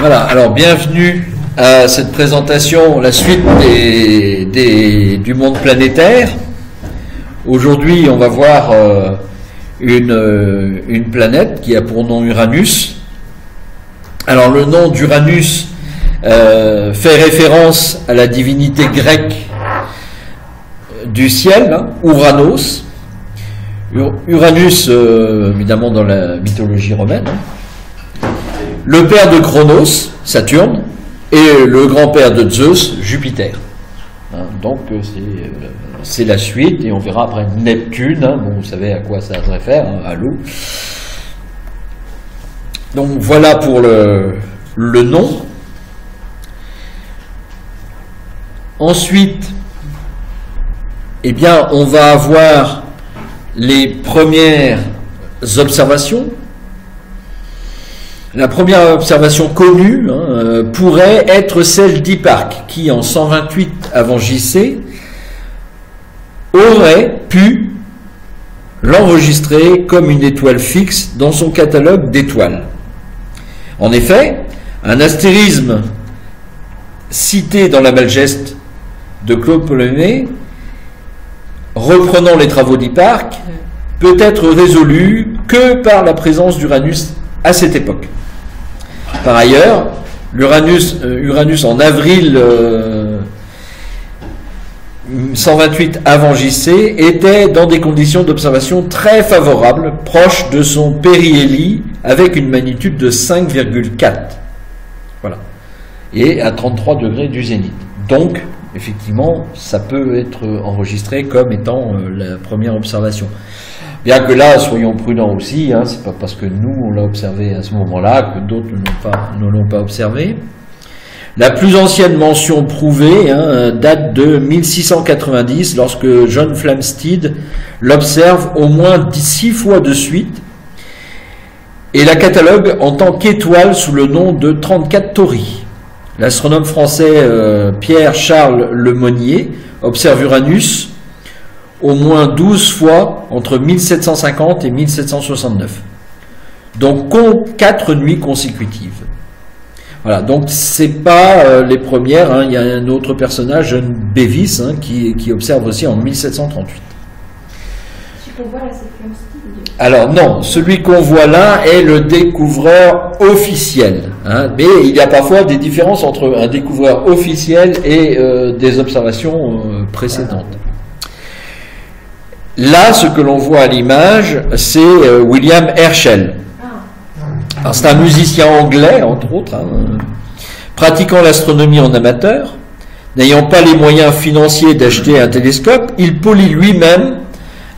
Voilà, alors bienvenue à cette présentation, la suite du monde planétaire. Aujourd'hui, on va voir une planète qui a pour nom Uranus. Alors le nom d'Uranus fait référence à la divinité grecque du ciel, Uranos. Uranus, évidemment dans la mythologie romaine. Le père de Chronos, Saturne, et le grand-père de Zeus, Jupiter. Donc c'est la suite, et on verra après Neptune, bon, vous savez à quoi ça se réfère, à l'eau. Donc voilà pour le nom. Ensuite, eh bien, on va avoir les premières observations. La première observation connue pourrait être celle d'Hipparque, qui en 128 avant JC aurait pu l'enregistrer comme une étoile fixe dans son catalogue d'étoiles. En effet, un astérisme cité dans la Malgeste de Claude Ptolémée, reprenant les travaux d'Hipparque, peut être résolu que par la présence d'Uranus à cette époque. Par ailleurs, Uranus en avril 128 avant JC était dans des conditions d'observation très favorables, proches de son périhélie, avec une magnitude de 5,4. Voilà. Et à 33 degrés du zénith. Donc, effectivement, ça peut être enregistré comme étant la première observation. Bien que là, soyons prudents aussi, c'est pas parce que nous, on l'a observé à ce moment-là que d'autres ne l'ont pas observé. La plus ancienne mention prouvée date de 1690, lorsque John Flamsteed l'observe au moins 6 fois de suite, et la catalogue en tant qu'étoile sous le nom de 34 Tauri. L'astronome français Pierre-Charles Lemonnier observe Uranus au moins 12 fois entre 1750 et 1769. Donc 4 nuits consécutives. Voilà, donc c'est pas les premières, il y a un autre personnage, John Bevis, qui observe aussi en 1738. Celui qu'on voit là, c'est Flamsteed. Alors non, celui qu'on voit là est le découvreur officiel. Mais il y a parfois des différences entre un découvreur officiel et des observations précédentes. Là, ce que l'on voit à l'image, c'est William Herschel. Alors, c'est un musicien anglais, entre autres, pratiquant l'astronomie en amateur. N'ayant pas les moyens financiers d'acheter un télescope, il polit lui-même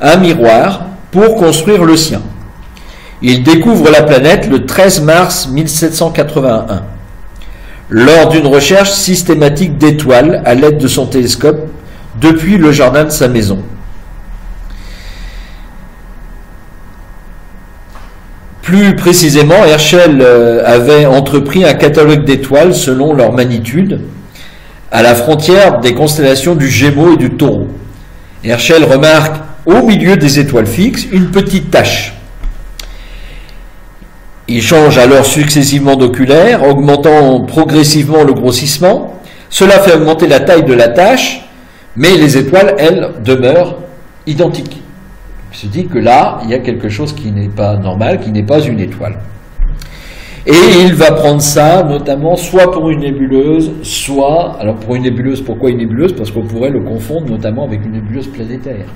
un miroir pour construire le sien. Il découvre la planète le 13 mars 1781, lors d'une recherche systématique d'étoiles à l'aide de son télescope depuis le jardin de sa maison. Plus précisément, Herschel avait entrepris un catalogue d'étoiles selon leur magnitude, à la frontière des constellations du Gémeaux et du Taureau. Herschel remarque au milieu des étoiles fixes une petite tache. Il change alors successivement d'oculaire, augmentant progressivement le grossissement. Cela fait augmenter la taille de la tache, mais les étoiles, elles, demeurent identiques. Il se dit que là, il y a quelque chose qui n'est pas normal, qui n'est pas une étoile. Et il va prendre ça, notamment, soit pour une nébuleuse, soit... Alors, pour une nébuleuse, pourquoi une nébuleuse? Parce qu'on pourrait le confondre notamment avec une nébuleuse planétaire.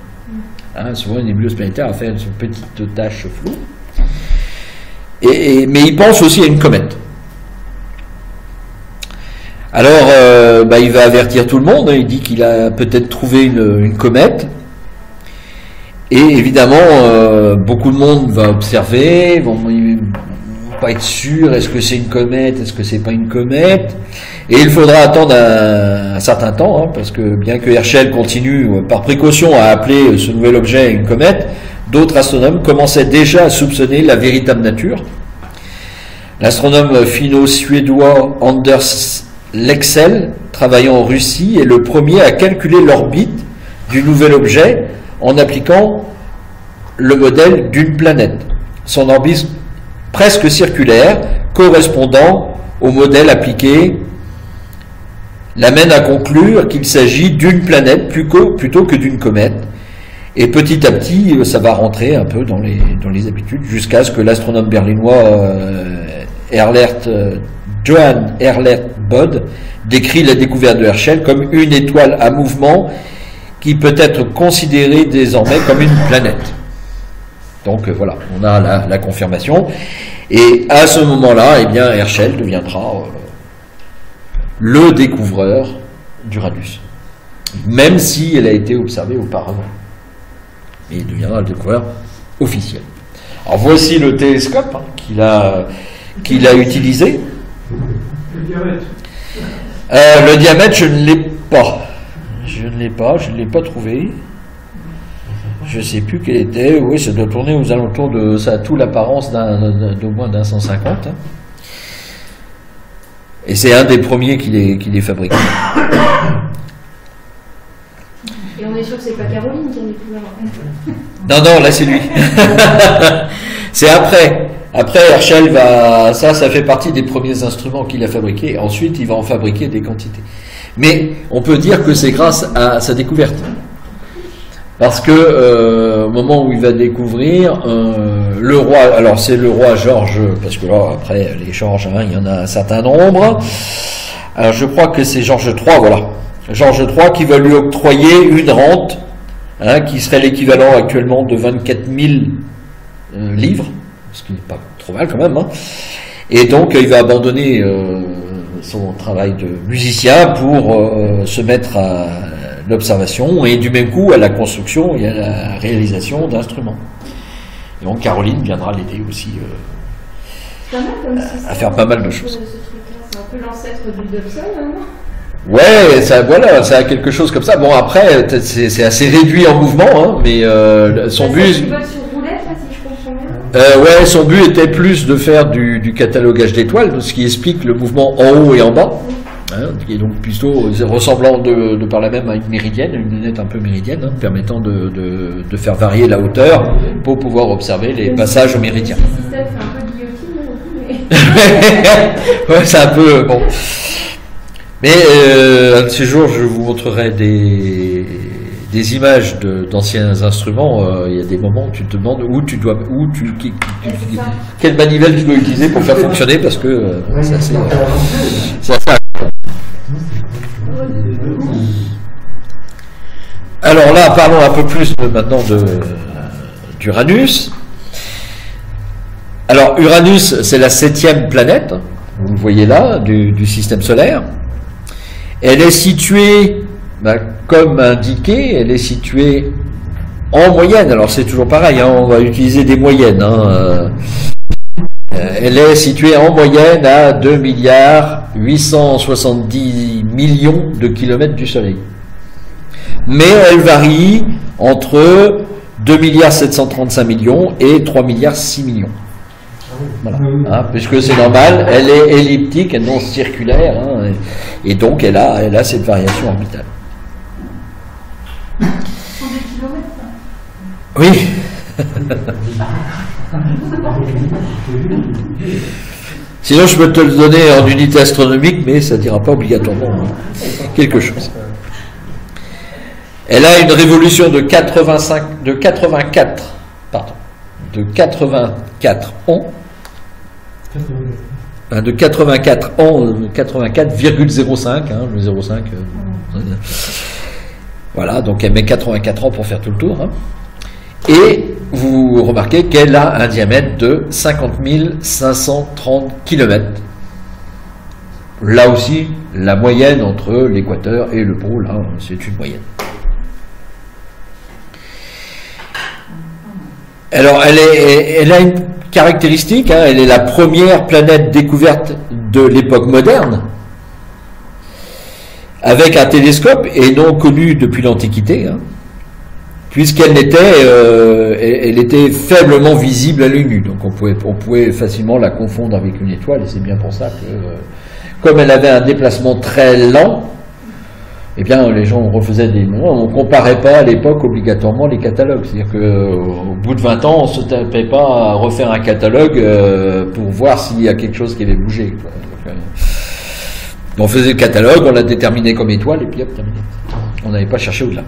Souvent, une nébuleuse planétaire a fait une petite tache floue. Mais il pense aussi à une comète. Alors, il va avertir tout le monde. Il dit qu'il a peut-être trouvé une comète. Et évidemment, beaucoup de monde va observer, ils vont pas être sûr, est-ce que c'est une comète, est-ce que c'est pas une comète, et il faudra attendre un certain temps, parce que bien que Herschel continue par précaution à appeler ce nouvel objet une comète, d'autres astronomes commençaient déjà à soupçonner la véritable nature. L'astronome finno-suédois Anders Lexell, travaillant en Russie, est le premier à calculer l'orbite du nouvel objet en appliquant le modèle d'une planète. Son orbite presque circulaire, correspondant au modèle appliqué l'amène à conclure qu'il s'agit d'une planète plutôt que d'une comète. Et petit à petit, ça va rentrer un peu dans les habitudes, jusqu'à ce que l'astronome berlinois Johann Ehrlert Bode décrit la découverte de Herschel comme une étoile à mouvement qui peut être considérée désormais comme une planète. Donc voilà, on a la confirmation. Et à ce moment-là, eh bien, Herschel deviendra le découvreur d'Uranus, même si elle a été observée auparavant. Et il deviendra le découvreur officiel. Alors voici le télescope qu'il a utilisé. Le diamètre, je ne l'ai pas. Je ne l'ai pas trouvé. Je ne sais plus quel était. Oui, ça doit tourner aux alentours de... Ça a tout l'apparence d'au moins d'un 150. Hein. Et c'est un des premiers qui les fabriqué. Et on est sûr que c'est pas Caroline qui a découvert. Non, là c'est lui. C'est après. Après, Herschel ça fait partie des premiers instruments qu'il a fabriqués. Ensuite, il va en fabriquer des quantités. Mais on peut dire que c'est grâce à sa découverte. Parce que au moment où il va découvrir le roi, alors c'est le roi Georges, parce que là après les Georges, hein, il y en a un certain nombre. Alors je crois que c'est Georges III, voilà. Georges III qui va lui octroyer une rente, hein, qui serait l'équivalent actuellement de 24 000 livres, ce qui n'est pas trop mal quand même. Hein. Et donc il va abandonner son travail de musicien pour se mettre à l'observation et du même coup à la construction et à la réalisation d'instruments. Et donc Caroline viendra l'aider aussi à faire pas mal de choses. C'est un peu l'ancêtre du Dobson, hein? Ouais, ça a quelque chose comme ça. Bon après, c'est assez réduit en mouvement, hein, mais son but... Sur roulette, là, si je comprends bien. Ouais, son but était plus de faire du catalogage d'étoiles, ce qui explique le mouvement en haut et en bas. Hein, qui est donc plutôt ressemblant de par là même à une méridienne, une lunette un peu méridienne, hein, permettant de faire varier la hauteur pour pouvoir observer les passages au méridien. Le système fait un peu guillotine, mais... Ouais, c'est un peu bon. Mais un de ces jours, je vous montrerai des images d'anciens instruments. Il y a des moments où tu te demandes quelle manivelle tu dois utiliser pour faire fonctionner, parce que c'est assez Alors là, parlons un peu plus maintenant d'Uranus. Alors Uranus, c'est la 7e planète, vous le voyez là, du système solaire. Elle est située, comme indiqué, elle est située en moyenne. Alors c'est toujours pareil, hein, on va utiliser des moyennes. Hein, elle est située en moyenne à 2 870 millions de kilomètres du Soleil. Mais elle varie entre 2 735 millions et 3 6 millions. Voilà, hein, puisque c'est normal, elle est elliptique et non circulaire, hein, et donc elle a cette variation orbitale. Oui. Sinon, je peux te le donner en unité astronomique, mais ça ne dira pas obligatoirement quelque chose. Elle a une révolution de 84 ans. De 84 ans, 84,05, hein, le 0,5. Voilà, donc elle met 84 ans pour faire tout le tour. Hein. Et vous remarquez qu'elle a un diamètre de 50 530 km. Là aussi, la moyenne entre l'équateur et le pôle, hein, c'est une moyenne. Alors, elle a une caractéristique, hein, elle est la première planète découverte de l'époque moderne, avec un télescope et non connue depuis l'Antiquité, hein, puisqu'elle elle était faiblement visible à l'œil nu, donc on pouvait facilement la confondre avec une étoile, et c'est bien pour ça que, comme elle avait un déplacement très lent, eh bien les gens refaisaient des noms, on comparait pas à l'époque obligatoirement les catalogues, c'est-à-dire qu'au bout de 20 ans, on se tapait pas à refaire un catalogue pour voir s'il y a quelque chose qui avait bougé, quoi. On faisait le catalogue, on l'a déterminé comme étoile, et puis hop, terminé. On n'avait pas cherché au-delà.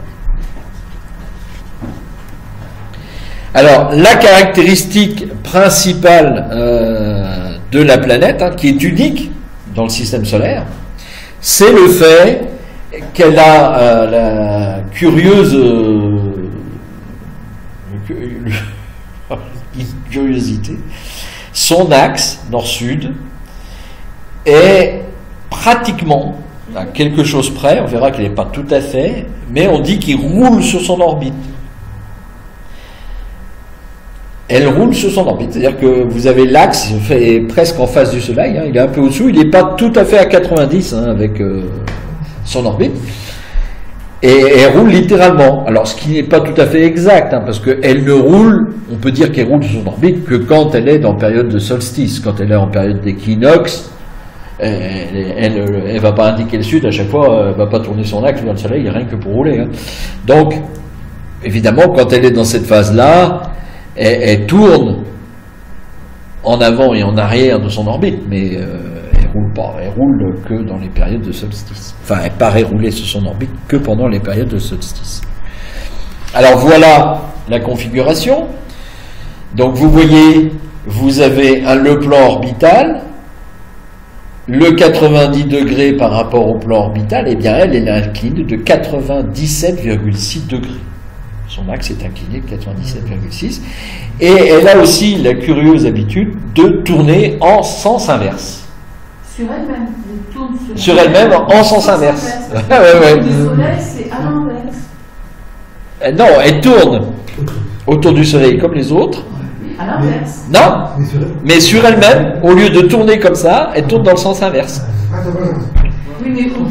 Alors, la caractéristique principale de la planète, qui est unique dans le système solaire, c'est le fait qu'elle a la curieuse curiosité, son axe nord-sud est pratiquement à quelque chose près, on verra qu'il n'est pas tout à fait, mais on dit qu'il roule sur son orbite. Elle roule sur son orbite, c'est-à-dire que vous avez l'axe fait presque en face du Soleil, il est un peu au-dessous, il n'est pas tout à fait à 90 avec son orbite, et elle roule littéralement. Alors ce qui n'est pas tout à fait exact, parce qu'elle ne roule, on peut dire qu'elle roule sur son orbite que quand elle est en période de solstice, quand elle est en période d'équinoxe, elle va pas indiquer le sud à chaque fois, elle va pas tourner son axe vers le Soleil, rien que pour rouler. Donc, évidemment, quand elle est dans cette phase-là, elle tourne en avant et en arrière de son orbite, mais elle roule pas, elle roule que dans les périodes de solstice. Enfin, elle paraît rouler sur son orbite que pendant les périodes de solstice. Alors voilà la configuration. Donc vous voyez, vous avez le plan orbital, le 90 degrés par rapport au plan orbital, et bien elle incline de 97,6 degrés. Son axe est incliné de 97,6. Et elle a aussi la curieuse habitude de tourner en sens inverse. Sur elle-même, elle tourne sur elle-même en sens inverse. Le Soleil, c'est à l'inverse. Non, elle tourne autour du Soleil comme les autres. À l'inverse. Non, mais sur elle-même, au lieu de tourner comme ça, elle tourne dans le sens inverse.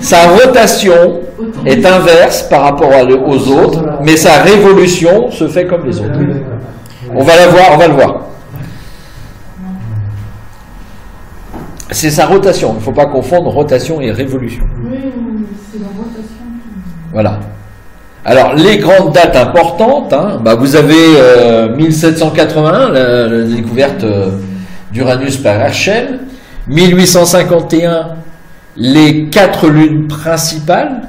Sa rotation est inverse par rapport aux autres, mais sa révolution se fait comme les autres. On va la voir, on va le voir. C'est sa rotation, il ne faut pas confondre rotation et révolution. Oui, c'est la rotation. Voilà. Alors, les grandes dates importantes, vous avez 1781, la découverte d'Uranus par Herschel, 1851, les 4 lunes principales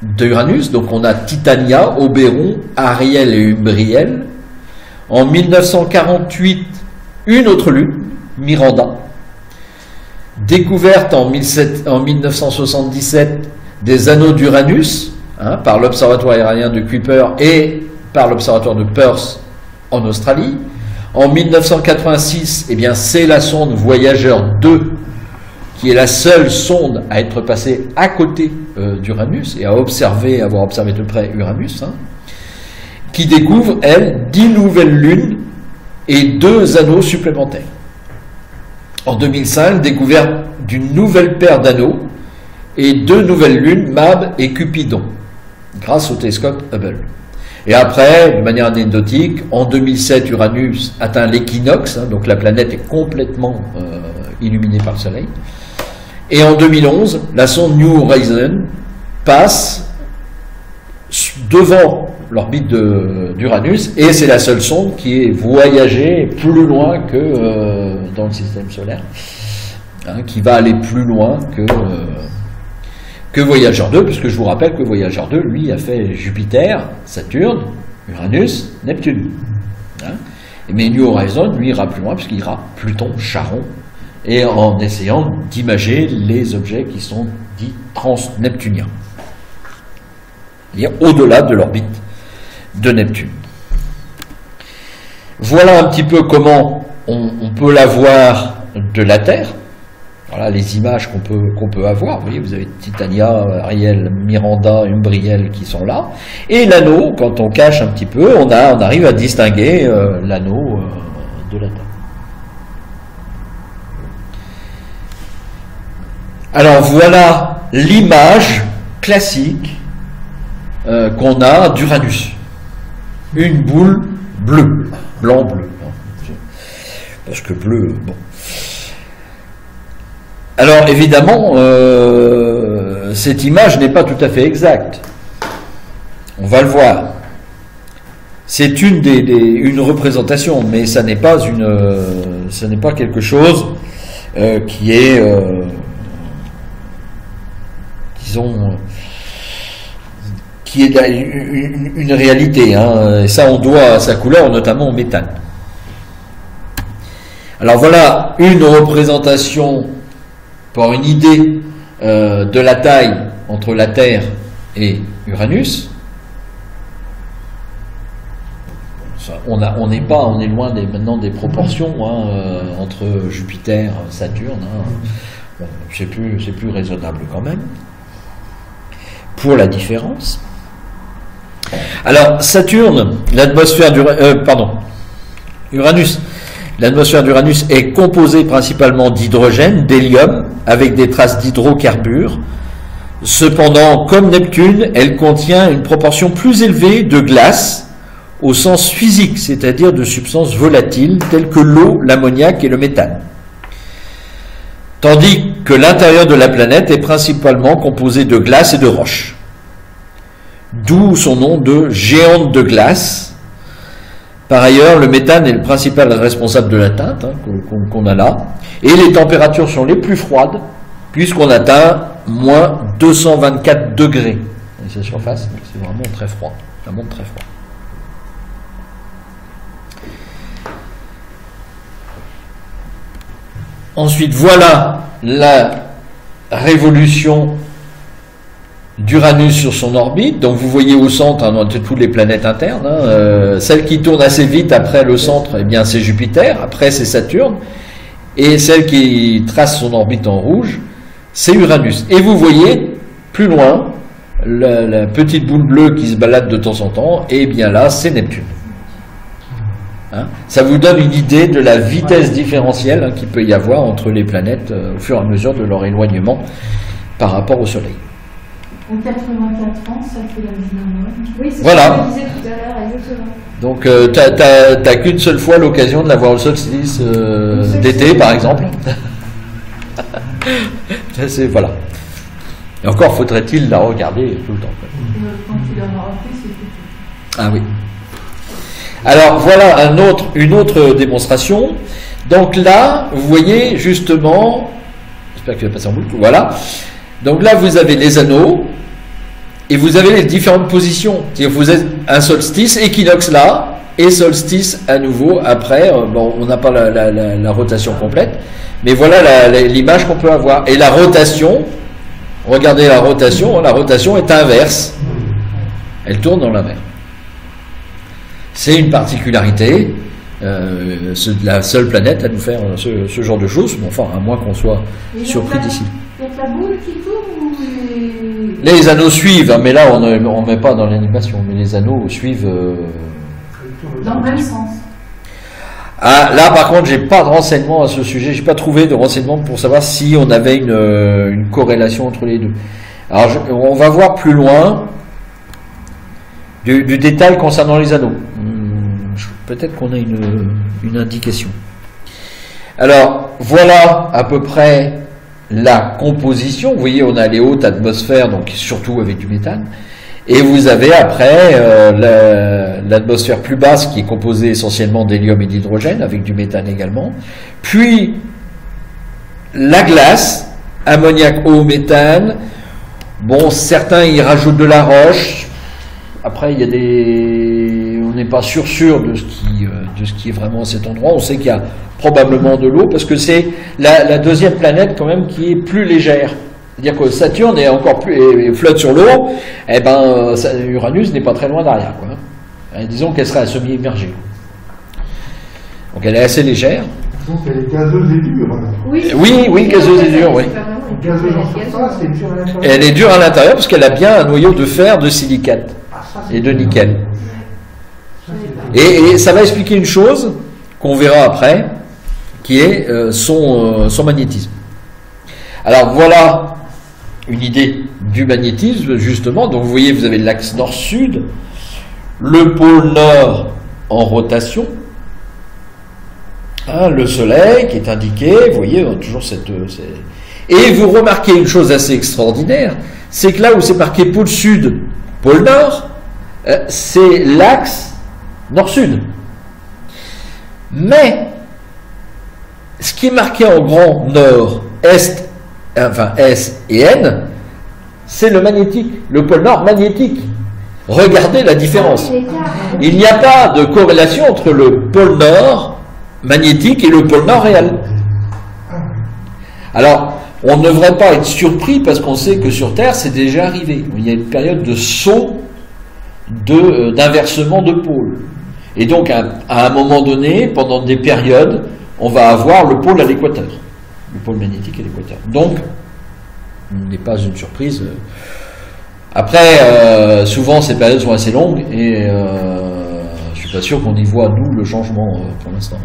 d'Uranus, donc on a Titania, Oberon, Ariel et Umbriel. En 1948, une autre lune, Miranda. Découverte en 1977 des anneaux d'Uranus, par l'observatoire aérien de Kuiper et par l'observatoire de Perth en Australie. En 1986, c'est la sonde Voyageur 2 qui est la seule sonde à être passée à côté d'Uranus et à avoir observé de près Uranus, qui découvre, elle, 10 nouvelles lunes et 2 anneaux supplémentaires. En 2005, découverte d'une nouvelle paire d'anneaux et 2 nouvelles lunes, Mab et Cupidon, grâce au télescope Hubble. Et après, de manière anecdotique, en 2007, Uranus atteint l'équinoxe, donc la planète est complètement illuminée par le Soleil. Et en 2011, la sonde New Horizon passe devant l'orbite d'Uranus, et c'est la seule sonde qui est voyagée plus loin que dans le système solaire, qui va aller plus loin que Voyageur 2, puisque je vous rappelle que Voyageur 2, lui, a fait Jupiter, Saturne, Uranus, Neptune. Mais New Horizon, lui, ira plus loin, puisqu'il ira Pluton, Charon, et en essayant d'imager les objets qui sont dits transneptuniens, c'est-à-dire au-delà de l'orbite de Neptune. Voilà un petit peu comment on peut la voir de la Terre. Voilà les images qu'on peut avoir. Vous voyez, vous avez Titania, Ariel, Miranda, Umbriel qui sont là. Et l'anneau, quand on cache un petit peu, on arrive à distinguer l'anneau de la Terre. Alors voilà l'image classique qu'on a d'Uranus. Une boule bleue, blanc-bleu. Parce que bleu, bon. Alors évidemment, cette image n'est pas tout à fait exacte. On va le voir. C'est une représentation, mais ça n'est pas quelque chose qui est, disons, qui est une réalité. Hein. Et ça, on doit sa couleur notamment au méthane. Alors voilà une représentation pour une idée de la taille entre la Terre et Uranus. On est loin maintenant des proportions entre Jupiter, Saturne. Bon, c'est plus raisonnable quand même. Pour la différence. Alors Saturne, Uranus. L'atmosphère d'Uranus est composée principalement d'hydrogène, d'hélium, avec des traces d'hydrocarbures. Cependant, comme Neptune, elle contient une proportion plus élevée de glace au sens physique, c'est-à-dire de substances volatiles telles que l'eau, l'ammoniac et le méthane. Tandis que l'intérieur de la planète est principalement composé de glace et de roches. D'où son nom de géante de glace. Par ailleurs, le méthane est le principal responsable de la teinte qu'on a là. Et les températures sont les plus froides, puisqu'on atteint moins 224 degrés. Et sa surface, c'est vraiment très froid. Ça monte très froid. Ensuite, voilà la révolution d'Uranus sur son orbite. Donc vous voyez au centre toutes les planètes internes. Celle qui tourne assez vite après le centre, eh bien c'est Jupiter. Après c'est Saturne. Et celle qui trace son orbite en rouge, c'est Uranus. Et vous voyez plus loin la petite boule bleue qui se balade de temps en temps. Et bien là, c'est Neptune. Ça vous donne une idée de la vitesse différentielle qu'il peut y avoir entre les planètes au fur et à mesure de leur éloignement par rapport au Soleil. En 84 ans, ça fait la vie. Oui, c'est voilà. ce que je disais tout à l'heure, exactement. Donc, t'as qu'une seule fois l'occasion de la voir au solstice d'été, par exemple. Voilà. Et encore faudrait-il la regarder tout le temps. Quand tu l'as rappelé, c'est tout. Ah oui. Alors voilà une autre démonstration. Donc là, vous voyez justement, j'espère que tu vas passer en boucle, voilà. Donc là, vous avez les anneaux et vous avez les différentes positions. C'est-à-dire vous avez un solstice, équinoxe là, et solstice à nouveau après. Bon, on n'a pas la rotation complète, mais voilà l'image qu'on peut avoir. Et la rotation, regardez la rotation est inverse. Elle tourne dans l'inverse. C'est une particularité, la seule planète à nous faire ce genre de choses, mais enfin, à moins qu'on soit surpris d'ici. Donc la boule qui tourne ou les anneaux suivent, mais là on ne met pas dans l'animation, mais les anneaux suivent dans le même sens. Ah, là par contre j'ai pas de renseignements à ce sujet, j'ai pas trouvé de renseignements pour savoir si on avait une corrélation entre les deux. Alors on va voir plus loin du détail concernant les anneaux. Peut-être qu'on a une indication. Alors voilà à peu près la composition. Vous voyez, on a les hautes atmosphères, donc surtout avec du méthane. Et vous avez après l'atmosphère plus basse qui est composée essentiellement d'hélium et d'hydrogène, avec du méthane également. Puis la glace, ammoniac, eau, méthane. Bon, certains y rajoutent de la roche. Après, il y a on n'est pas sûr de ce qui est vraiment à cet endroit. On sait qu'il y a probablement de l'eau, parce que c'est la deuxième planète quand même qui est plus légère. C'est-à-dire que Saturne est encore plus et flotte sur l'eau. Eh ben, Uranus n'est pas très loin derrière, quoi. Disons qu'elle serait à semi-immergée. Donc elle est assez légère. Donc elle est gazeuse et dure. Oui, gazeuse et dure, oui. Gazeuse en surface et dure à l'intérieur. Elle est dure à l'intérieur parce qu'elle a bien un noyau de fer, de silicate et de nickel. Et ça va expliquer une chose qu'on verra après, qui est son magnétisme. Alors voilà une idée du magnétisme, justement. Donc vous voyez, vous avez l'axe nord-sud, le pôle nord en rotation, Hein, le soleil qui est indiqué, vous voyez, toujours cette... Et vous remarquez une chose assez extraordinaire, c'est que là où c'est marqué pôle sud, pôle nord, c'est l'axe nord-sud. Mais, ce qui est marqué en grand nord, est, enfin S et N, c'est le magnétique, le pôle nord magnétique. Regardez la différence. Il n'y a pas de corrélation entre le pôle nord magnétique et le pôle nord réel. Alors, on ne devrait pas être surpris parce qu'on sait que sur Terre, c'est déjà arrivé. Il y a une période de saut d'inversement de pôle. Et donc, à un moment donné, pendant des périodes, on va avoir le pôle à l'équateur. Le pôle magnétique à l'équateur. Donc, ce n'est pas une surprise. Après, souvent, ces périodes sont assez longues et je suis pas sûr qu'on y voit, nous, le changement pour l'instant.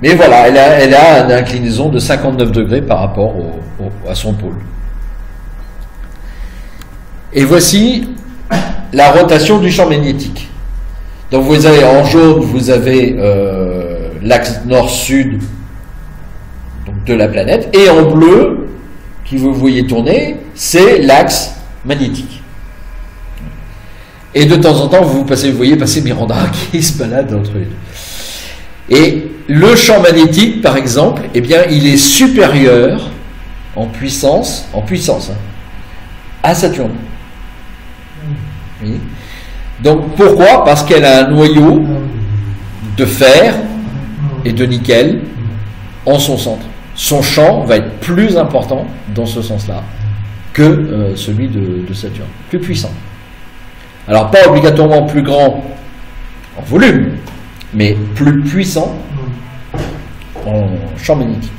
Mais voilà, elle a une inclinaison de 59 degrés par rapport à son pôle. Et voici la rotation du champ magnétique. Donc vous avez en jaune, vous avez l'axe nord-sud de la planète, et en bleu, qui vous voyez tourner, c'est l'axe magnétique. Et de temps en temps, vous voyez passer Miranda qui se balade entre les deux. Et le champ magnétique, par exemple, eh bien, il est supérieur en puissance à Saturne. Oui. Donc pourquoi? Parce qu'elle a un noyau de fer et de nickel en son centre. Son champ va être plus important dans ce sens-là que celui de Saturne, plus puissant. Alors pas obligatoirement plus grand en volume, mais plus puissant en champ magnétique.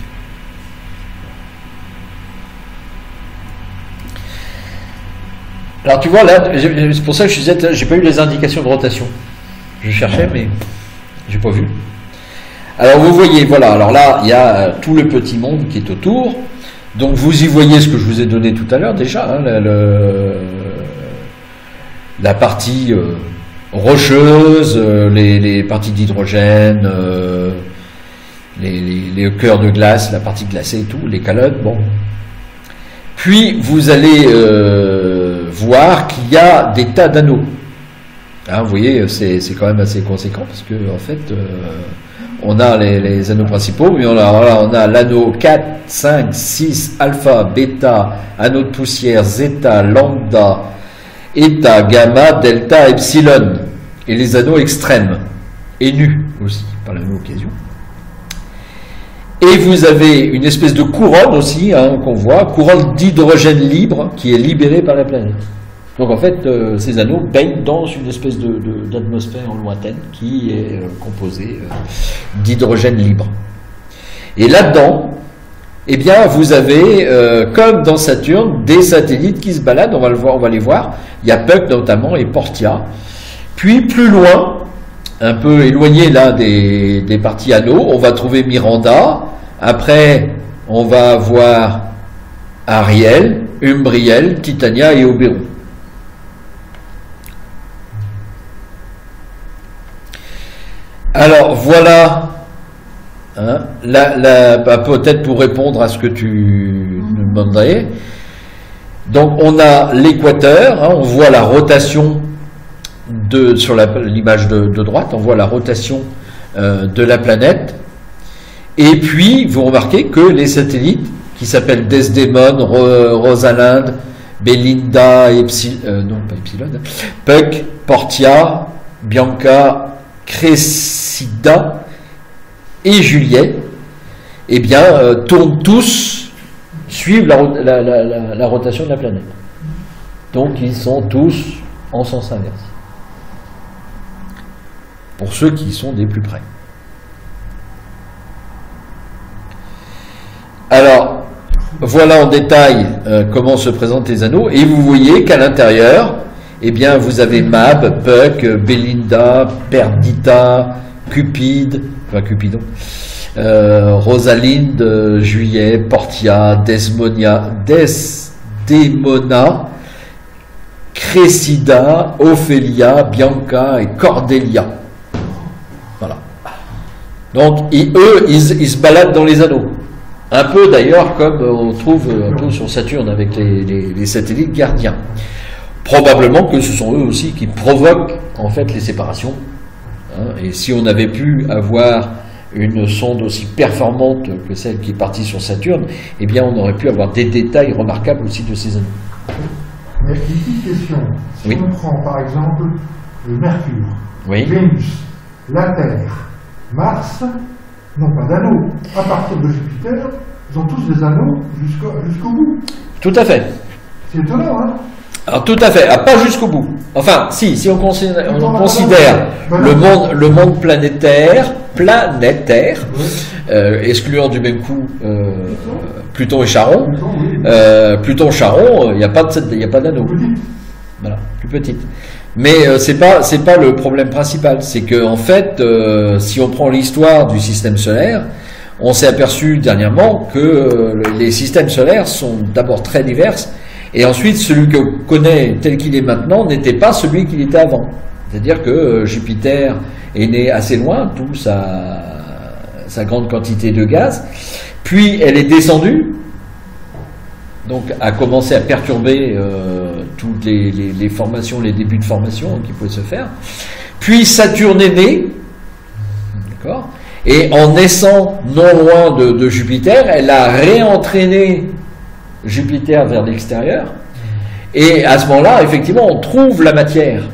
Alors tu vois là, c'est pour ça que je disais, j'ai pas eu les indications de rotation. Je cherchais, mais j'ai pas vu. Alors vous voyez, voilà, alors là, il y a tout le petit monde qui est autour. Donc vous y voyez ce que je vous ai donné tout à l'heure déjà, hein, la partie rocheuse, les parties d'hydrogène, les cœurs de glace, la partie glacée et tout, les calottes, bon. Puis vous allez voir qu'il y a des tas d'anneaux. Hein, vous voyez, c'est quand même assez conséquent parce que en fait, on a les anneaux principaux, mais on a l'anneau 4, 5, 6, alpha, bêta, anneau de poussière, zeta, lambda, eta, gamma, delta, epsilon, et les anneaux extrêmes, et nus aussi, par la même occasion. Et vous avez une espèce de couronne aussi, hein, qu'on voit, couronne d'hydrogène libre, qui est libérée par la planète. Donc en fait, ces anneaux baignent dans une espèce d'atmosphère lointaine qui est composée d'hydrogène libre. Et là-dedans, eh bien, vous avez, comme dans Saturne, des satellites qui se baladent, on va les voir. Il y a Puck notamment et Portia. Puis plus loin, un peu éloigné là des parties anneaux, on va trouver Miranda. Après, on va voir Ariel, Umbriel, Titania et Oberon. Alors voilà, hein, peut-être pour répondre à ce que tu nous demandais. Donc on a l'équateur, hein, on voit la rotation sur l'image de droite, on voit la rotation de la planète. Et puis vous remarquez que les satellites qui s'appellent Desdemone, Rosalind, Belinda, Puck, Portia, Bianca, Cressida et Juliet, eh bien, tournent tous, suivent la rotation de la planète. Donc, ils sont tous en sens inverse. Pour ceux qui sont des plus près. Alors, voilà en détail comment se présentent les anneaux, et vous voyez qu'à l'intérieur, eh bien, vous avez Mab, Puck, Belinda, Perdita, Cupidon, Rosalind, Juliet, Portia, Desdemona, Cressida, Ophélia, Bianca et Cordelia. Voilà. Donc eux, ils se baladent dans les anneaux. Un peu d'ailleurs comme on trouve un peu sur Saturne avec les satellites gardiens. Probablement que ce sont eux aussi qui provoquent en fait les séparations. Hein, et si on avait pu avoir une sonde aussi performante que celle qui est partie sur Saturne, eh bien on aurait pu avoir des détails remarquables aussi de ces anneaux. Mais une petite question. Si Oui. on prend par exemple le Mercure, Oui. Vénus, la Terre, Mars, n'ont pas d'anneaux. À partir de Jupiter, ils ont tous des anneaux jusqu'au bout. Tout à fait. C'est étonnant, hein? Alors tout à fait, pas jusqu'au bout. Enfin, si on considère Voilà. le monde planétaire, Oui. excluant du même coup Pluton et Charon. Pluton, oui. Pluton-Charon, il n'y a pas d'anneau. Petite. Voilà, plus petite. Mais c'est pas le problème principal. C'est que en fait, si on prend l'histoire du système solaire, on s'est aperçu dernièrement que les systèmes solaires sont d'abord très divers, et ensuite celui qu'on connaît tel qu'il est maintenant n'était pas celui qu'il était avant. C'est-à-dire que Jupiter est né assez loin, d'où sa grande quantité de gaz, puis elle est descendue, donc a commencé à perturber toutes les formations, les débuts de formation qui pouvaient se faire. Puis Saturne est né, d'accord, et en naissant non loin de Jupiter, elle a réentraîné Jupiter vers l'extérieur, et à ce moment-là, effectivement, on trouve la matière.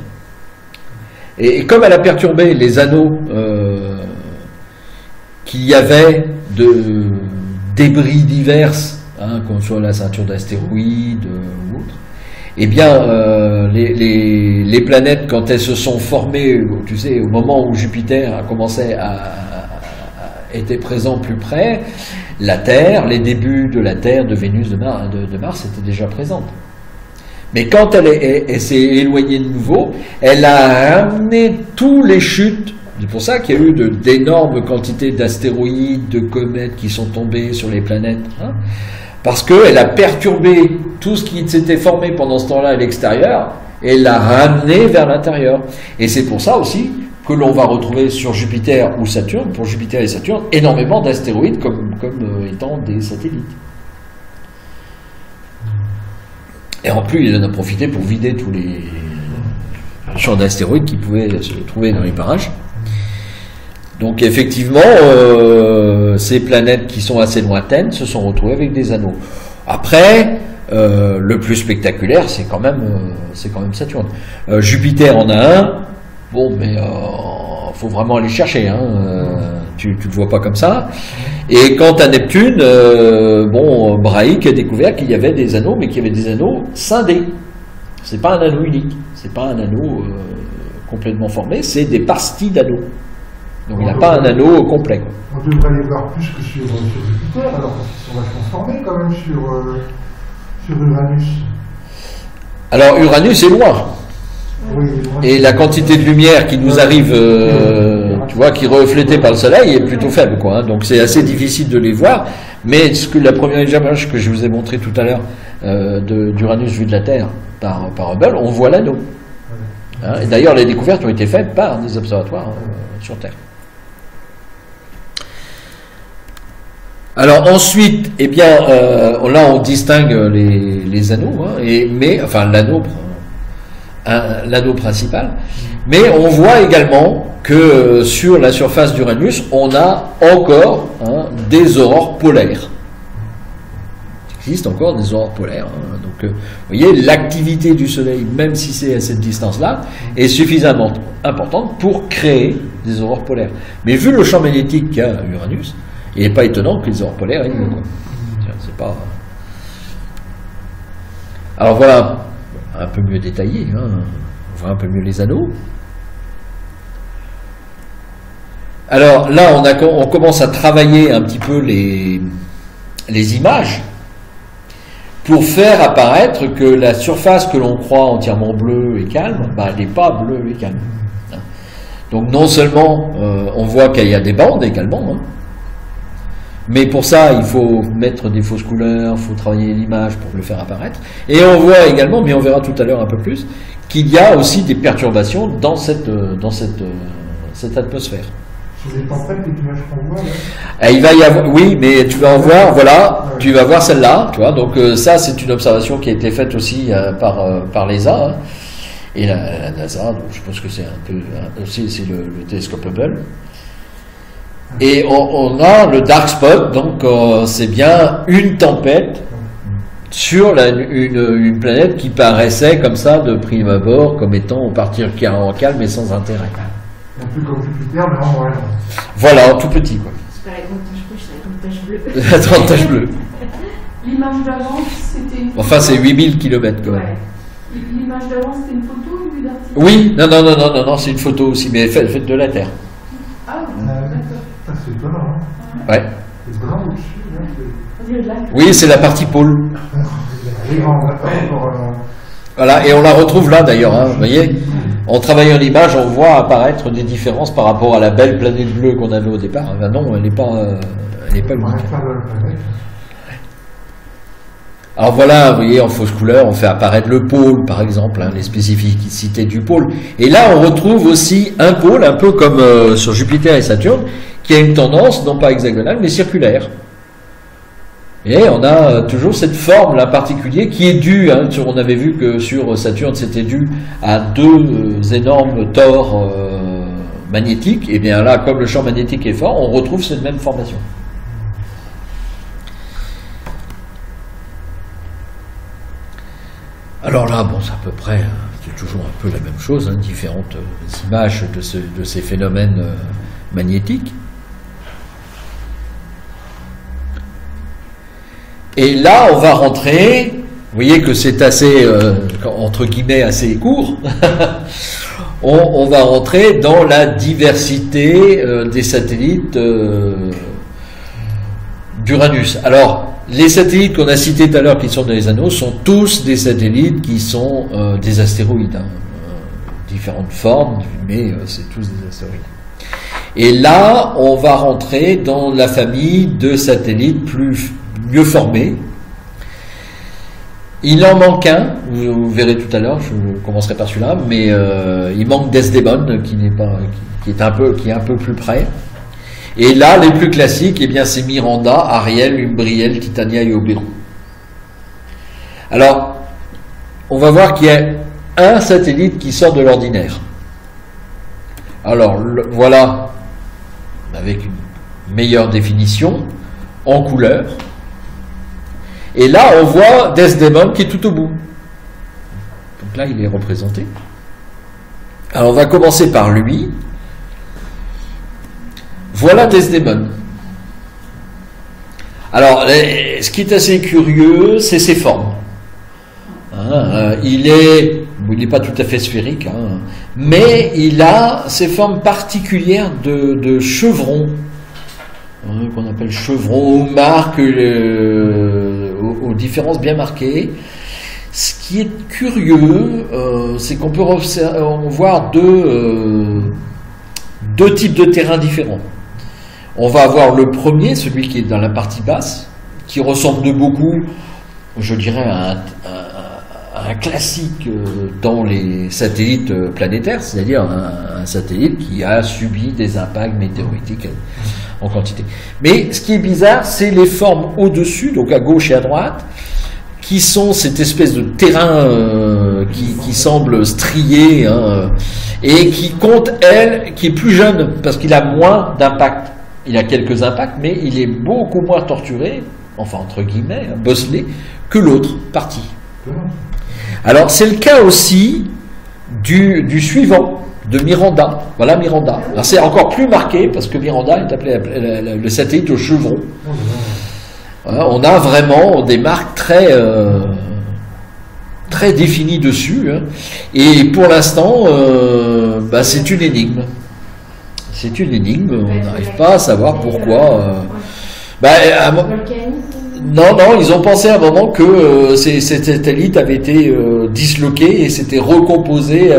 Et comme elle a perturbé les anneaux qu'il y avait de débris divers, hein, comme soit la ceinture d'astéroïdes ou autre, eh bien, les planètes, quand elles se sont formées, tu sais, au moment où Jupiter a commencé était présent plus près, la Terre, les débuts de la Terre, de Vénus, de Mars étaient déjà présentes. Mais quand elle s'est éloignée de nouveau, elle a ramené tous les chutes. C'est pour ça qu'il y a eu d'énormes quantités d'astéroïdes, de comètes qui sont tombées sur les planètes. Hein, parce qu'elle a perturbé tout ce qui s'était formé pendant ce temps-là à l'extérieur, et l'a ramené vers l'intérieur. Et c'est pour ça aussi que l'on va retrouver sur Jupiter ou Saturne, pour Jupiter et Saturne, énormément d'astéroïdes comme étant des satellites. Et en plus, il en a profité pour vider tous les champs d'astéroïdes qui pouvaient se trouver dans les parages. Donc effectivement, ces planètes qui sont assez lointaines se sont retrouvées avec des anneaux. Après, le plus spectaculaire, c'est quand même Saturne. Jupiter en a un. Bon, mais faut vraiment aller chercher. Hein, tu le vois pas comme ça. Et quant à Neptune, Braic a découvert qu'il y avait des anneaux, mais qu'il y avait des anneaux scindés. C'est pas un anneau unique. C'est pas un anneau complètement formé. C'est des parties d'anneaux. Donc il n'a pas un anneau complet. Quoi. On devrait les voir plus que sur Jupiter, alors parce qu'ils sont vachement formés quand même sur Uranus. Alors Uranus est loin. Oui, Et la quantité de lumière qui nous arrive, tu vois, qui est reflétée par le soleil est plutôt faible, quoi. Hein. Donc c'est assez difficile de les voir. Mais la première image que je vous ai montrée tout à l'heure d'Uranus vu de la Terre par Hubble, on voit l'anneau. Hein. Et d'ailleurs, les découvertes ont été faites par des observatoires sur Terre. Alors ensuite, eh bien, là on distingue les anneaux, hein, l'anneau principal, mais on voit également que sur la surface d'Uranus, on a encore des aurores polaires. Il existe encore des aurores polaires. Hein. Donc, vous voyez, l'activité du Soleil, même si c'est à cette distance-là, est suffisamment importante pour créer des aurores polaires. Mais vu le champ magnétique qu'a Uranus, il n'est pas étonnant que les aurores polaires aient lieu. C'est pas. Alors voilà, un peu mieux détaillé, hein. On voit un peu mieux les anneaux. Alors là, on commence à travailler un petit peu les images pour faire apparaître que la surface que l'on croit entièrement bleue et calme, elle n'est pas bleue et calme. Donc non seulement on voit qu'il y a des bandes également, hein, mais pour ça il faut mettre des fausses couleurs, il faut travailler l'image pour le faire apparaître. Et on voit également, mais on verra tout à l'heure un peu plus, qu'il y a aussi des perturbations dans cette atmosphère. Les tempêtes, les images qu'on voit, là. Il va y avoir, oui, mais tu vas en voir, voilà, tu vas voir celle-là, tu vois. Donc ça, c'est une observation qui a été faite aussi par l'ESA, hein, et la NASA. Donc je pense que c'est un peu, aussi c'est le télescope Hubble. Et on a le dark spot, donc c'est bien une tempête sur une planète qui paraissait comme ça de prime abord comme étant particulièrement calme et sans intérêt. Un peu comme Jupiter, mais en vrai. Voilà, tout petit quoi. C'est pas la grande tache rouge, c'est la grande tache bleue. La grande tache bleue. L'image d'avant, c'était une photo. Enfin, c'est 8000 km quand même. Ouais. L'image d'avant, c'était une photo ou une article? Oui, non, c'est une photo aussi, mais faite de la Terre. Ah oui, d'accord. Ça, c'est étonnant, hein. Ouais. C'est blanc au-dessus, là. On dirait de la Oui, c'est la partie pôle. Et on a encore. Voilà, et on la retrouve là d'ailleurs, hein, vous voyez. En travaillant l'image, on voit apparaître des différences par rapport à la belle planète bleue qu'on avait au départ. Ben non, elle n'est pas On va unique. faire de la planète. Alors voilà, vous voyez, en fausse couleur, on fait apparaître le pôle, par exemple, hein, les spécificités du pôle. Et là, on retrouve aussi un pôle, un peu comme sur Jupiter et Saturne, qui a une tendance, non pas hexagonale, mais circulaire. Et on a toujours cette forme-là particulière qui est due, hein, on avait vu que sur Saturne, c'était dû à deux énormes tores magnétiques. Et bien là, comme le champ magnétique est fort, on retrouve cette même formation. Alors là, bon, c'est à peu près, c'est toujours un peu la même chose, hein, différentes images de ces phénomènes magnétiques. Et là, on va rentrer, vous voyez que c'est assez, entre guillemets, assez court, on va rentrer dans la diversité des satellites d'Uranus. Alors, les satellites qu'on a cités tout à l'heure qui sont dans les anneaux sont tous des satellites qui sont des astéroïdes, hein, différentes formes, mais c'est tous des astéroïdes. Et là, on va rentrer dans la famille de satellites mieux formés. Il en manque un, vous verrez tout à l'heure, je commencerai par celui-là, mais il manque Desdemone qui est un peu plus près. Et là, les plus classiques, eh bien, c'est Miranda, Ariel, Umbriel, Titania et Oberon. Alors, on va voir qu'il y a un satellite qui sort de l'ordinaire. Alors, voilà, avec une meilleure définition, en couleur. Et là, on voit Desdemone qui est tout au bout. Donc là, il est représenté. Alors, on va commencer par lui. Voilà Desdemone. Alors, ce qui est assez curieux, c'est ses formes. Hein, il n'est pas tout à fait sphérique, hein, mais il a ces formes particulières de chevron, hein, qu'on appelle chevron, aux marques, aux différences bien marquées. Ce qui est curieux, c'est qu'on peut voir deux types de terrains différents. On va avoir le premier, celui qui est dans la partie basse, qui ressemble de beaucoup, je dirais, à un classique dans les satellites planétaires, c'est-à-dire un satellite qui a subi des impacts météoritiques en quantité. Mais ce qui est bizarre, c'est les formes au-dessus, donc à gauche et à droite, qui sont cette espèce de terrain qui semble strié, hein, et qui compte, qui est plus jeune, parce qu'il a moins d'impact. Il a quelques impacts, mais il est beaucoup moins torturé, enfin entre guillemets, bosselé, que l'autre partie. Alors c'est le cas aussi du suivant, de Miranda. Voilà Miranda. Alors c'est encore plus marqué, parce que Miranda est appelé le satellite au chevron. On a vraiment des marques très définies dessus, hein. Et pour l'instant, c'est une énigme. C'est une énigme, on n'arrive pas à savoir pourquoi. Non, ils ont pensé à un moment que ces satellites avaient été disloqués et s'étaient recomposés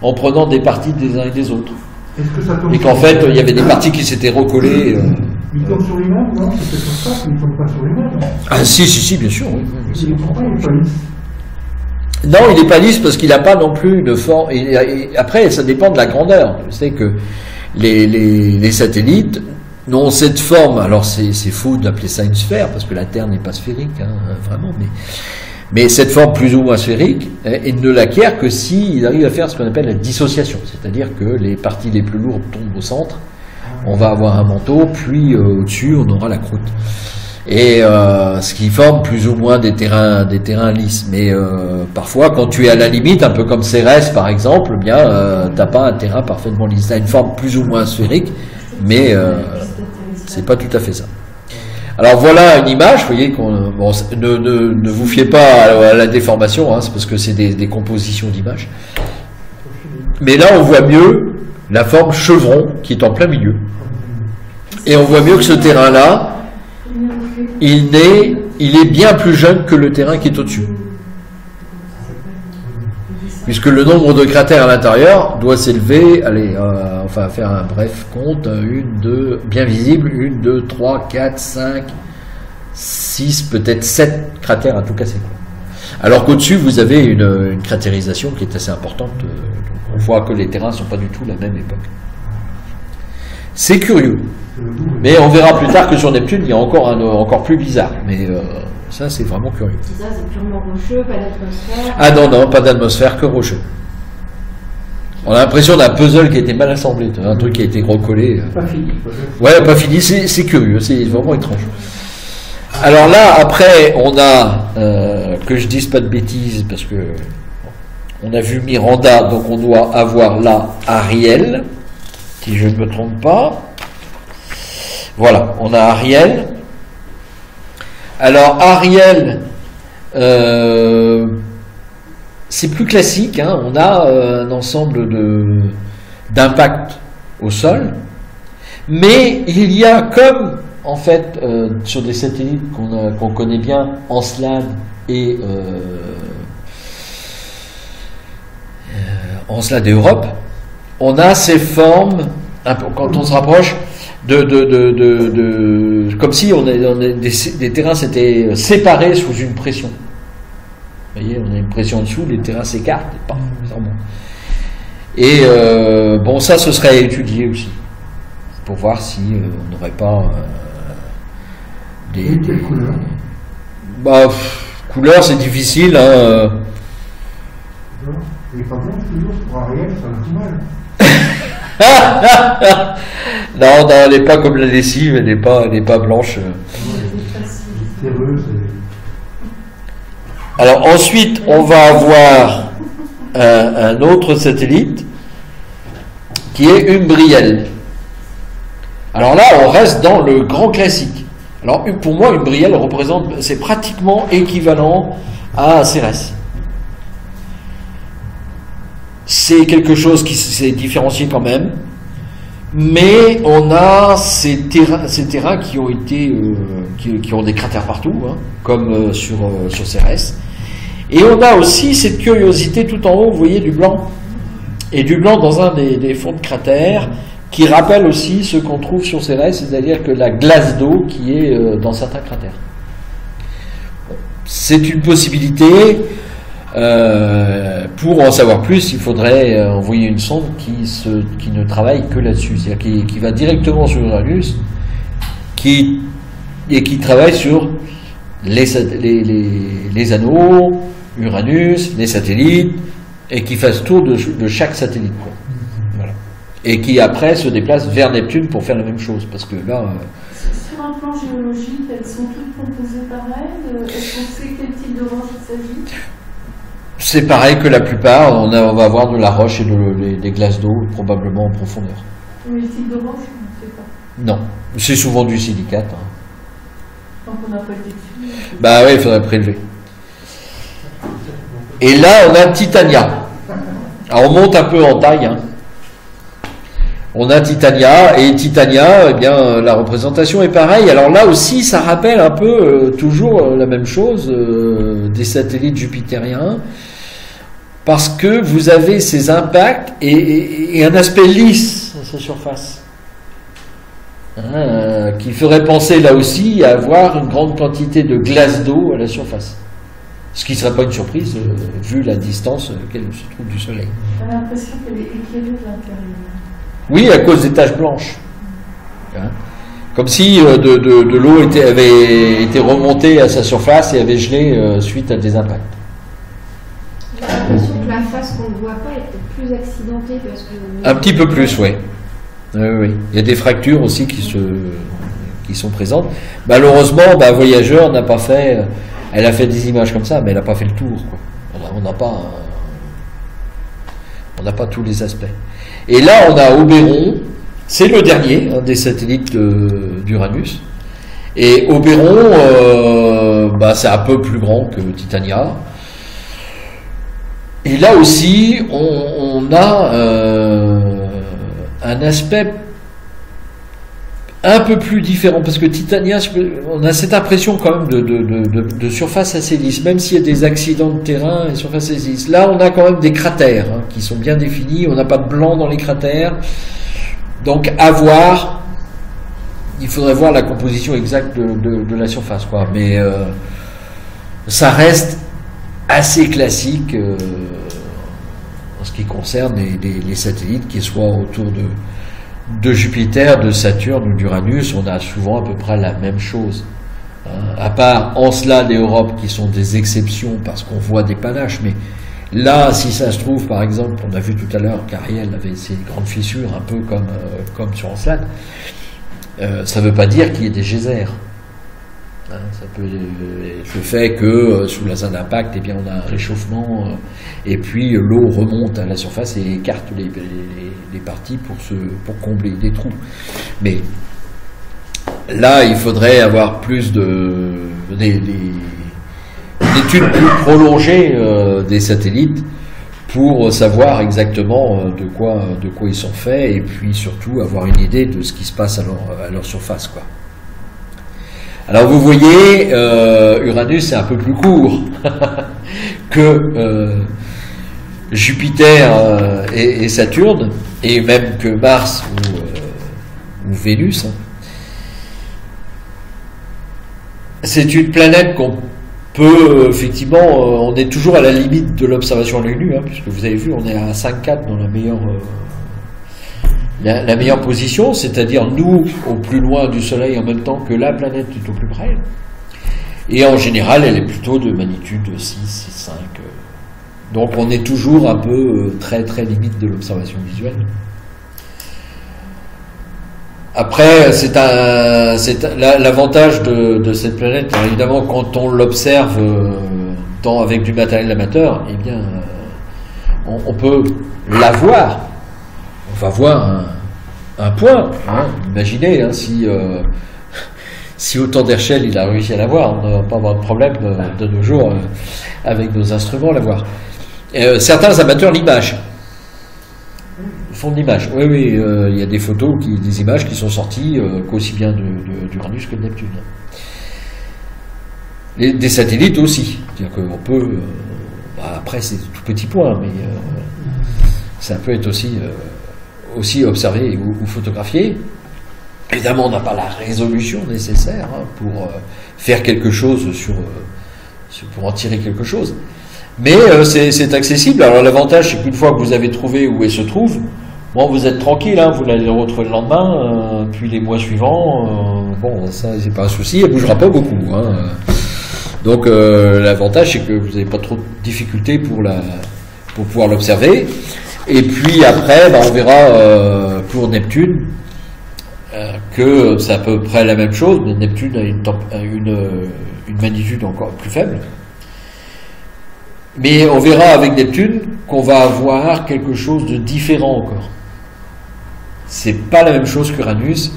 en prenant des parties des uns et des autres. Et qu'en fait, il y avait des parties qui s'étaient recollées. Il tombe sur lui-même, non? C'est peut-être pour ça qu'il ne tombe pas sur lui-même. Ah si, bien sûr. Oui, il est pas lisse. Non, il n'est pas lisse parce qu'il n'a pas non plus une forme. Après, ça dépend de la grandeur. Vous savez que les satellites n'ont cette forme, alors c'est faux d'appeler ça une sphère, parce que la Terre n'est pas sphérique, hein, vraiment, mais cette forme plus ou moins sphérique, il ne l'acquiert que s'il arrive à faire ce qu'on appelle la dissociation, c'est-à-dire que les parties les plus lourdes tombent au centre, on va avoir un manteau, puis au-dessus on aura la croûte. Et ce qui forme plus ou moins des terrains lisses. Mais parfois, quand tu es à la limite, un peu comme Cérès par exemple, eh bien, t'as pas un terrain parfaitement lisse. T'as une forme plus ou moins sphérique, mais c'est pas tout à fait ça. Alors voilà une image, vous voyez, bon, ne vous fiez pas à la déformation, hein, c'est parce que c'est des compositions d'images. Mais là, on voit mieux la forme chevron qui est en plein milieu. Et on voit mieux que ce terrain-là, il est bien plus jeune que le terrain qui est au-dessus. Puisque le nombre de cratères à l'intérieur doit s'élever, allez, enfin faire un bref compte, 1, 2, bien visible, 1, 2, 3, 4, 5, 6, peut-être 7 cratères à tout casser. Alors qu'au-dessus, vous avez une cratérisation qui est assez importante. On voit que les terrains ne sont pas du tout la même époque. C'est curieux. Mais on verra plus tard que sur Neptune, il y a encore plus bizarre. Mais ça, c'est vraiment curieux. C'est ça, c'est purement rocheux, pas d'atmosphère. Ah non, pas d'atmosphère, que rocheux. On a l'impression d'un puzzle qui a été mal assemblé, un truc qui a été recollé. Pas fini. Ouais, pas fini, c'est curieux, c'est vraiment étrange. Alors là, après, on a, que je dise pas de bêtises, parce que on a vu Miranda, donc on doit avoir là Ariel, si je ne me trompe pas. Voilà, on a Ariel. Alors Ariel, c'est plus classique, hein, on a un ensemble d'impacts au sol, mais il y a comme, en fait, sur des satellites qu'on connaît bien, Encelade et Europe, on a ces formes, quand on se rapproche, comme si des terrains s'étaient séparés sous une pression. Vous voyez, on a une pression en dessous, les terrains s'écartent, ça remonte. Et bon, ça, ce serait à étudier aussi, pour voir si on n'aurait pas des couleurs. Bah, couleurs, c'est difficile. Hein, Et par contre, toujours pour Ariel, ça a tout mal. non, elle n'est pas comme la lessive, elle n'est pas blanche. Alors ensuite, on va avoir un autre satellite qui est Umbriel. Alors là, on reste dans le grand classique. Alors pour moi, Umbriel c'est pratiquement équivalent à Cérès. C'est quelque chose qui s'est différencié quand même, mais on a ces terrains qui ont été, qui ont des cratères partout, hein, comme sur Cérès. Et on a aussi cette curiosité tout en haut, vous voyez, du blanc. Et du blanc dans un des fonds de cratères, qui rappelle aussi ce qu'on trouve sur Cérès, c'est-à-dire que la glace d'eau qui est dans certains cratères. C'est une possibilité. Pour en savoir plus, il faudrait envoyer une sonde qui ne travaille que là-dessus, c'est-à-dire qui va directement sur Uranus, et qui travaille sur les anneaux, Uranus, les satellites, et qui fasse tour de chaque satellite. Voilà. Et qui après se déplace vers Neptune pour faire la même chose, parce que là... Sur un plan géologique, elles sont toutes composées pareil. Est-ce qu'on sait quel type de roche il s'agit? C'est pareil que la plupart, on va avoir de la roche et des glaces d'eau, probablement en profondeur. Mais le type de roche, on ne sait pas. Non, c'est souvent du silicate. Hein. Tant qu'on n'a pas été dessus. Bah oui, il faudrait prélever. Et là, on a Titania. Alors on monte un peu en taille. Hein. On a Titania, et Titania, eh bien, la représentation est pareille. Alors là aussi, ça rappelle un peu toujours la même chose des satellites jupitériens, parce que vous avez ces impacts et un aspect lisse à sa surface, hein, qui ferait penser là aussi à avoir une grande quantité de glace d'eau à la surface. Ce qui ne serait pas une surprise vu la distance qu'elle se trouve du Soleil. J'ai l'impression qu'elle est éclairée de l'intérieur. Oui, à cause des taches blanches. Hein. Comme si de l'eau avait été remontée à sa surface et avait gelé suite à des impacts. J'ai l'impression que la face qu'on ne voit pas est peut-être plus accidentée parce que... Un petit peu plus, oui. Oui. Il y a des fractures aussi qui sont présentes. Malheureusement, Voyageur n'a pas fait... Elle a fait des images comme ça, mais elle n'a pas fait le tour, quoi. On n'a pas tous les aspects. Et là, on a Oberon, c'est le dernier des satellites d'Uranus. Et Oberon, c'est un peu plus grand que Titania. Et là aussi, on a un aspect un peu plus différent, parce que Titania, on a cette impression quand même de surface assez lisse, même s'il y a des accidents de terrain et surface assez lisse. Là, on a quand même des cratères qui sont bien définis, on n'a pas de blanc dans les cratères, donc à voir, il faudrait voir la composition exacte de la surface, quoi. Mais ça reste assez classique en ce qui concerne les satellites qui soient autour de Jupiter, de Saturne ou d'Uranus. On a souvent à peu près la même chose. À part Encelade et Europe qui sont des exceptions parce qu'on voit des panaches, mais là, si ça se trouve, par exemple, on a vu tout à l'heure qu'Ariel avait ces grandes fissures, un peu comme sur Encelade, ça ne veut pas dire qu'il y ait des geysers. Ça peut être le fait que sous la zone d'impact, on a un réchauffement et puis l'eau remonte à la surface et écarte les parties pour combler des trous. Mais là, il faudrait avoir plus d'études plus prolongées des satellites pour savoir exactement de quoi ils sont faits et puis surtout avoir une idée de ce qui se passe à leur surface, quoi. Alors vous voyez, Uranus c'est un peu plus court que Jupiter et Saturne, et même que Mars ou Vénus. C'est une planète qu'on peut, effectivement, on est toujours à la limite de l'observation à l'œil nu, puisque vous avez vu, on est à 5,4 dans la meilleure position, c'est-à-dire nous au plus loin du Soleil en même temps que la planète est au plus près. Et en général, elle est plutôt de magnitude 6, 5. Donc on est toujours un peu très très limite de l'observation visuelle. Après, l'avantage de cette planète, évidemment, quand on l'observe avec du matériel amateur, on peut la voir. On va voir un point. Imaginez si autant d'Herschel il a réussi à la voir, on ne va pas avoir de problème de nos jours avec nos instruments à la voir. Certains amateurs font de l'image. Oui, il y a des photos, des images qui sont sorties qu'aussi bien d'Uranus que de Neptune. Des satellites aussi. C'est-à-dire qu'on peut. Après, c'est tout petit point, mais ça peut être aussi observé ou photographié. Évidemment, on n'a pas la résolution nécessaire pour faire quelque chose pour en tirer quelque chose. Mais c'est accessible. Alors l'avantage, c'est qu'une fois que vous avez trouvé où elle se trouve, vous êtes tranquille, vous allez le retrouver le lendemain, puis les mois suivants, ça c'est pas un souci, elle bougera pas beaucoup. Donc l'avantage, c'est que vous n'avez pas trop de difficultés pour pouvoir l'observer. Et puis après, on verra pour Neptune que c'est à peu près la même chose, mais Neptune a une magnitude encore plus faible. Mais on verra avec Neptune qu'on va avoir quelque chose de différent encore. C'est pas la même chose qu'Uranus.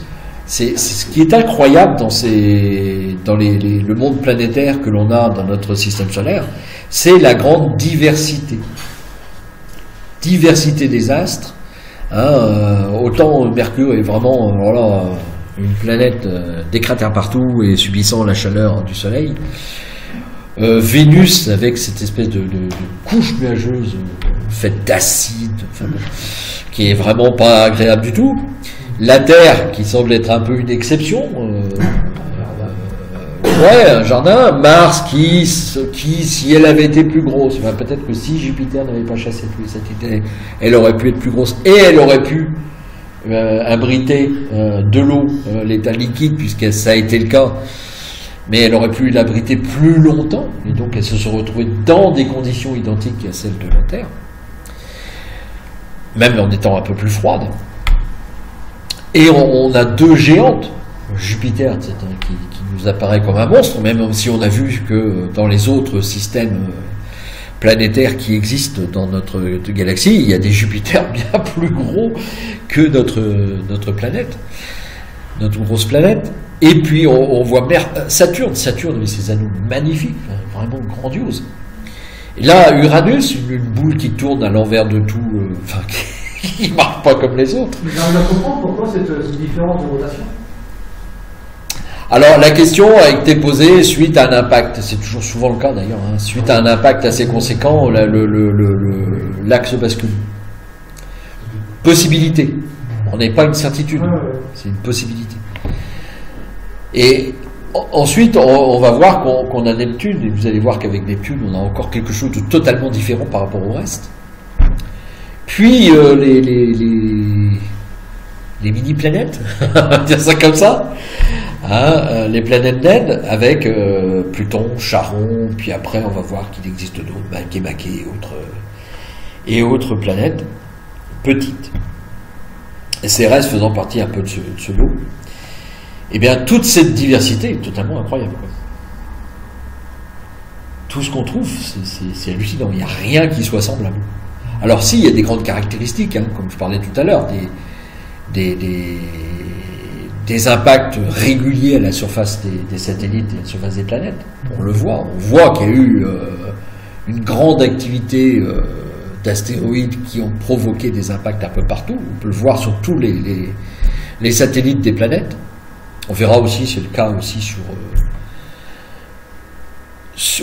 C'est ce qui est incroyable dans le monde planétaire que l'on a dans notre système solaire, c'est la grande diversité. Diversité des astres. Autant Mercure est vraiment une planète des cratères partout et subissant la chaleur du Soleil. Vénus avec cette espèce de couche nuageuse faite d'acide, qui est vraiment pas agréable du tout. La Terre qui semble être un peu une exception. Un jardin. Mars qui, si elle avait été plus grosse, peut-être que si Jupiter n'avait pas chassé tous les satellites, elle aurait pu être plus grosse et elle aurait pu abriter de l'eau, l'état liquide, puisque ça a été le cas, mais elle aurait pu l'abriter plus longtemps, et donc elle se serait retrouvée dans des conditions identiques à celles de la Terre, même en étant un peu plus froide. Et on a deux géantes, Jupiter, qui nous apparaît comme un monstre, même si on a vu que dans les autres systèmes planétaires qui existent dans notre galaxie, il y a des Jupiters bien plus gros que notre planète, notre grosse planète. Et puis on voit Saturne avec ses anneaux magnifiques, vraiment grandioses. Et là, Uranus, une boule qui tourne à l'envers de tout, qui ne marche pas comme les autres. Mais j'arrive à comprendre pourquoi cette différence de rotation. Alors la question a été posée suite à un impact, c'est toujours souvent le cas d'ailleurs, hein, suite à un impact assez conséquent, l'axe bascule. Possibilité, on n'est pas une certitude, c'est une possibilité. Et ensuite on va voir qu'on a Neptune, et vous allez voir qu'avec Neptune on a encore quelque chose de totalement différent par rapport au reste. Puis les mini-planètes, on va dire ça comme ça, hein, les planètes naines avec Pluton, Charon, puis après on va voir qu'il existe d'autres, Makemake et autres planètes petites. Et Cérès faisant partie un peu de ce lot. Eh bien, toute cette diversité est totalement incroyable. Tout ce qu'on trouve, c'est hallucinant. Il n'y a rien qui soit semblable. Alors si, il y a des grandes caractéristiques, hein, comme je parlais tout à l'heure, des impacts réguliers à la surface des satellites et à la surface des planètes. On le voit. On voit qu'il y a eu une grande activité d'astéroïdes qui ont provoqué des impacts un peu partout. On peut le voir sur tous les satellites des planètes. On verra aussi, c'est le cas aussi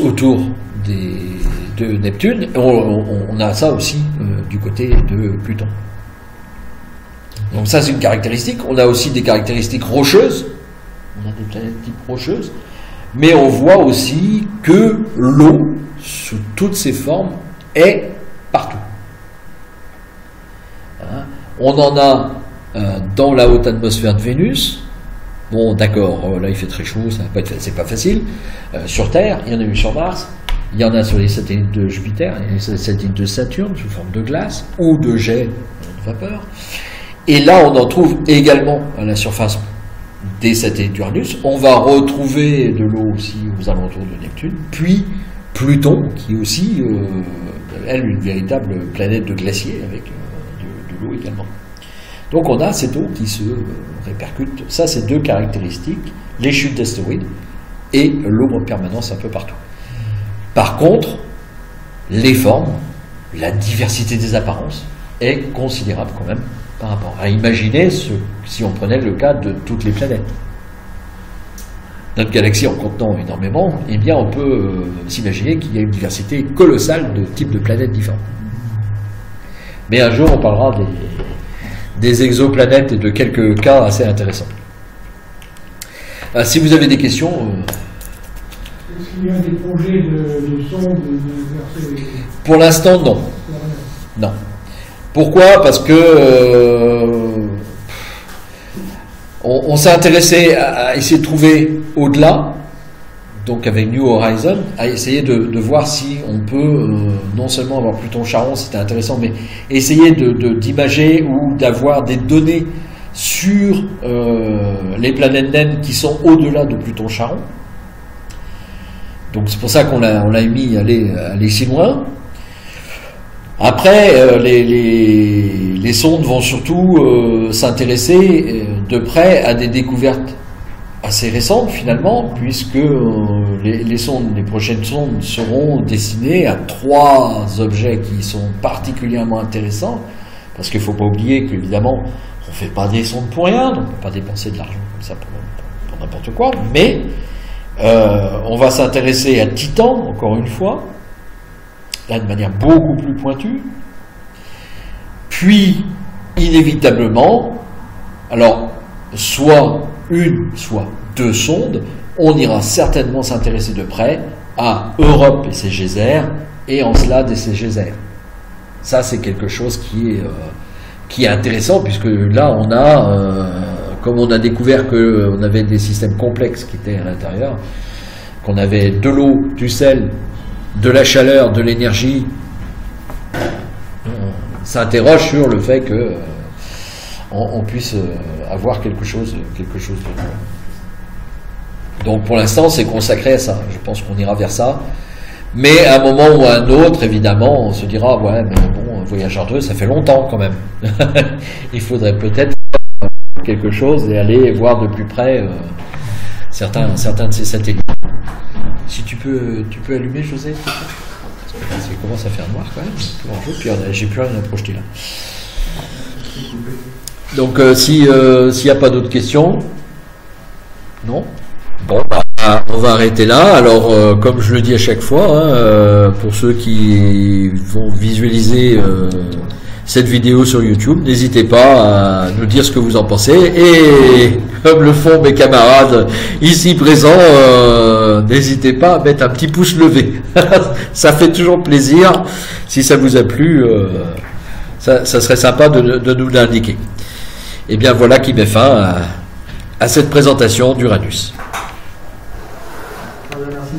autour de Neptune. On a ça aussi du côté de Pluton. Donc ça, c'est une caractéristique. On a aussi des caractéristiques rocheuses. On a des planètes type rocheuses. Mais on voit aussi que l'eau, sous toutes ses formes, est partout. Hein? On en a dans la haute atmosphère de Vénus. Bon, d'accord, là il fait très chaud, c'est pas facile. Sur Terre, il y en a eu sur Mars, il y en a sur les satellites de Jupiter, il y a sur les satellites de Saturne sous forme de glace ou de jet de vapeur. Et là, on en trouve également à la surface des satellites d'Uranus. On va retrouver de l'eau aussi aux alentours de Neptune, puis Pluton, qui est aussi, elle, une véritable planète de glaciers avec de l'eau également. Donc on a cette eau qui se répercute. Ça, c'est deux caractéristiques, les chutes d'astéroïdes et l'eau en permanence un peu partout. Par contre, les formes, la diversité des apparences est considérable quand même par rapport à imaginer si on prenait le cas de toutes les planètes. Notre galaxie en contenant énormément, eh bien on peut s'imaginer qu'il y a une diversité colossale de types de planètes différents. Mais un jour on parlera des exoplanètes et de quelques cas assez intéressants. Si vous avez des questions... Est-ce qu'il y a des projets de sondes Pour l'instant, non. Non. Pourquoi? Parce que on s'est intéressé à essayer de trouver au-delà, donc avec New Horizon, à essayer de voir si on peut non seulement avoir Pluton-Charon, c'était intéressant, mais essayer d'imager ou d'avoir des données sur les planètes naines qui sont au-delà de Pluton-Charon. Donc c'est pour ça qu'on l'a mis à aller si loin. Après, les sondes vont surtout s'intéresser de près à des découvertes assez récentes finalement, puisque les prochaines sondes seront destinées à 3 objets qui sont particulièrement intéressants, parce qu'il ne faut pas oublier qu'évidemment, on ne fait pas des sondes pour rien, donc on ne peut pas dépenser de l'argent comme ça pour n'importe quoi, mais on va s'intéresser à Titan, encore une fois, là de manière beaucoup plus pointue, puis inévitablement, alors soit une, soit 2 sondes, on ira certainement s'intéresser de près à Europe et ses geysers, et Encelade et ses geysers. Ça, c'est quelque chose qui qui est intéressant, puisque là, on a, comme on a découvert qu'on avait des systèmes complexes qui étaient à l'intérieur, qu'on avait de l'eau, du sel, de la chaleur, de l'énergie, ça interroge sur le fait que on puisse avoir quelque chose de nouveau. Donc pour l'instant, c'est consacré à ça. Je pense qu'on ira vers ça. Mais à un moment ou à un autre, évidemment, on se dira, ouais, mais bon, Voyageur 2, ça fait longtemps quand même. Il faudrait peut-être faire quelque chose et aller voir de plus près certains de ces satellites. Si tu peux allumer, José, parce qu'il commence à faire noir quand même, puis j'ai plus rien à projeter là. Donc s'il n'y a pas d'autres questions, non. Bon, on va arrêter là. Alors, comme je le dis à chaque fois, hein, pour ceux qui vont visualiser cette vidéo sur YouTube, n'hésitez pas à nous dire ce que vous en pensez. Et comme le font mes camarades ici présents, n'hésitez pas à mettre un petit pouce levé. Ça fait toujours plaisir. Si ça vous a plu, ça serait sympa de nous l'indiquer. Et bien voilà qui met fin à cette présentation d'Uranus. Merci.